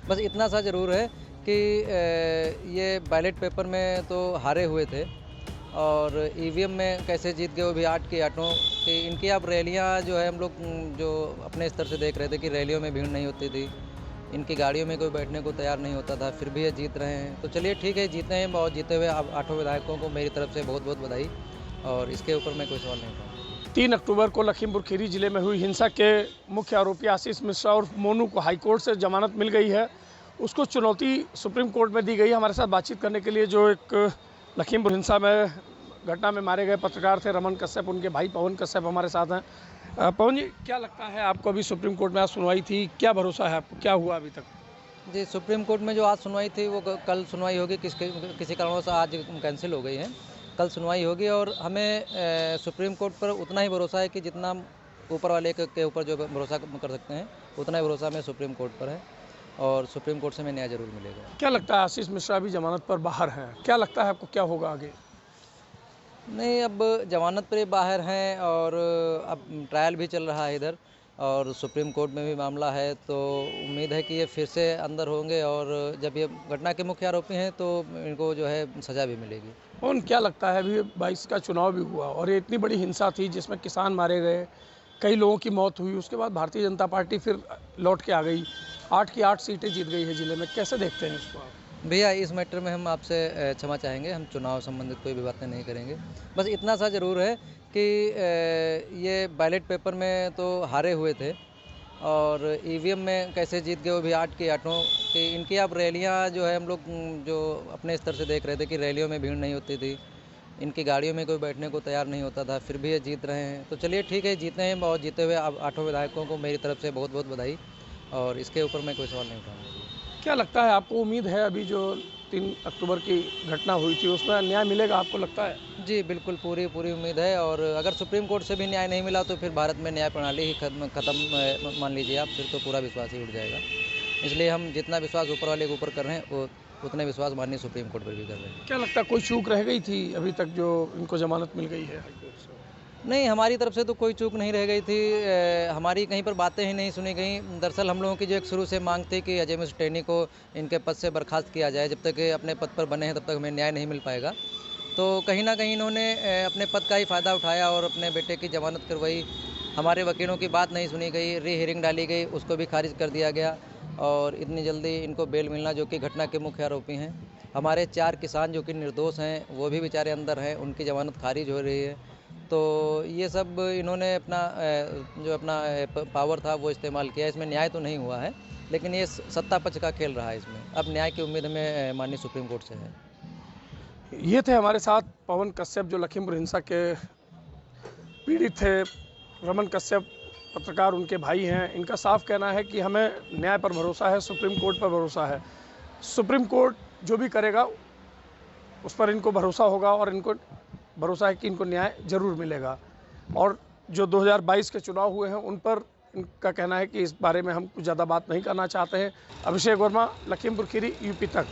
बस इतना सा ज़रूर है कि ये बैलेट पेपर में तो हारे हुए थे और ईवीएम में कैसे जीत गए वो भी 8 की 8 कि इनकी अब रैलियाँ जो है हम लोग जो अपने स्तर से देख रहे थे कि रैलियों में भीड़ नहीं होती थी, इनकी गाड़ियों में कोई बैठने को तैयार नहीं होता था, फिर भी ये जीत रहे हैं। तो चलिए ठीक है, जीते हैं और जीते हुए अब 8 विधायकों को मेरी तरफ से बहुत-बहुत बधाई और इसके ऊपर मैं कोई सवाल नहीं उठाऊँगा। 3 अक्टूबर को लखीमपुर खीरी जिले में हुई हिंसा के मुख्य आरोपी आशीष मिश्रा और मोनू को हाईकोर्ट से जमानत मिल गई है। उसको चुनौती सुप्रीम कोर्ट में दी गई है। हमारे साथ बातचीत करने के लिए जो एक लखीमपुर हिंसा में घटना में मारे गए पत्रकार थे रमन कश्यप, उनके भाई पवन कश्यप हमारे साथ हैं। पवन जी, क्या लगता है आपको? अभी सुप्रीम कोर्ट में आज सुनवाई थी, क्या भरोसा है आपको, क्या हुआ अभी तक? जी, सुप्रीम कोर्ट में जो आज सुनवाई थी वो कल सुनवाई होगी, किसी कारणों से आज कैंसिल हो गई है। कल सुनवाई होगी और हमें सुप्रीम कोर्ट पर उतना ही भरोसा है कि जितना हम ऊपर वाले के ऊपर जो भरोसा कर सकते हैं, उतना ही भरोसा हमें सुप्रीम कोर्ट पर है और सुप्रीम कोर्ट से हमें न्याय ज़रूर मिलेगा। क्या लगता है आशीष मिश्रा भी जमानत पर बाहर हैं, क्या लगता है आपको क्या होगा आगे? नहीं, अब ज़मानत पर ही बाहर हैं और अब ट्रायल भी चल रहा है इधर और सुप्रीम कोर्ट में भी मामला है, तो उम्मीद है कि ये फिर से अंदर होंगे और जब ये घटना के मुख्य आरोपी हैं तो इनको जो है सज़ा भी मिलेगी। और क्या लगता है, अभी 22 का चुनाव भी हुआ और ये इतनी बड़ी हिंसा थी जिसमें किसान मारे गए, कई लोगों की मौत हुई, उसके बाद भारतीय जनता पार्टी फिर लौट के आ गई, 8 की 8 सीटें जीत गई है जिले में, कैसे देखते हैं इसको आप? भैया, इस मैटर में हम आपसे क्षमा चाहेंगे, हम चुनाव संबंधित कोई भी बातें नहीं करेंगे। बस इतना सा ज़रूर है कि ये बैलेट पेपर में तो हारे हुए थे और ईवीएम में कैसे जीत गए वो भी 8 की 8 कि इनकी अब रैलियाँ जो है हम लोग जो अपने स्तर से देख रहे थे कि रैलियों में भीड़ नहीं होती थी, इनकी गाड़ियों में कोई बैठने को तैयार नहीं होता था, फिर भी ये जीत रहे हैं। तो चलिए ठीक है, जीते हैं और जीते हुए अब 8 विधायकों को मेरी तरफ से बहुत-बहुत बधाई और इसके ऊपर मैं कोई सवाल नहीं उठाऊँगा। क्या लगता है आपको, उम्मीद है अभी जो 3 अक्टूबर की घटना हुई थी उसमें न्याय मिलेगा, आपको लगता है? जी, बिल्कुल पूरी उम्मीद है और अगर सुप्रीम कोर्ट से भी न्याय नहीं मिला तो फिर भारत में न्याय प्रणाली ही खत्म मान लीजिए आप, फिर तो पूरा विश्वास ही उठ जाएगा। इसलिए हम जितना विश्वास ऊपर वाले के ऊपर कर रहे हैं, वो उतने विश्वास माननीय सुप्रीम कोर्ट पर भी कर रहे हैं। क्या लगता है कोई चूक रह गई थी अभी तक जो इनको जमानत मिल गई है हाईकोर्ट से? नहीं, हमारी तरफ से तो कोई चूक नहीं रह गई थी। हमारी कहीं पर बातें ही नहीं सुनी गईं। दरअसल हम लोगों की जो एक शुरू से मांग थी कि अजय मिश्र टेनी को इनके पद से बर्खास्त किया जाए, जब तक ये अपने पद पर बने हैं तब तक हमें न्याय नहीं मिल पाएगा। तो कहीं न कहीं इन्होंने अपने पद का ही फ़ायदा उठाया और अपने बेटे की ज़मानत करवाई। हमारे वकीलों की बात नहीं सुनी गई, री-हियरिंग डाली गई, उसको भी खारिज कर दिया गया और इतनी जल्दी इनको बेल मिलना, जो कि घटना के मुख्य आरोपी हैं। हमारे 4 किसान जो कि निर्दोष हैं, वो भी बेचारे अंदर हैं, उनकी ज़मानत खारिज हो रही है। तो ये सब इन्होंने अपना जो अपना पावर था वो इस्तेमाल किया। इसमें न्याय तो नहीं हुआ है, लेकिन ये सत्ता पक्ष का खेल रहा है इसमें। अब न्याय की उम्मीद हमें माननीय सुप्रीम कोर्ट से है। ये थे हमारे साथ पवन कश्यप जो लखीमपुर हिंसा के पीड़ित थे। रमन कश्यप पत्रकार, उनके भाई हैं। इनका साफ कहना है कि हमें न्याय पर भरोसा है, सुप्रीम कोर्ट पर भरोसा है। सुप्रीम कोर्ट जो भी करेगा उस पर इनको भरोसा होगा और इनको भरोसा है कि इनको न्याय ज़रूर मिलेगा। और जो 2022 के चुनाव हुए हैं उन पर इनका कहना है कि इस बारे में हम कुछ ज़्यादा बात नहीं करना चाहते हैं। अभिषेक वर्मा, लखीमपुर खीरी, यूपी तक।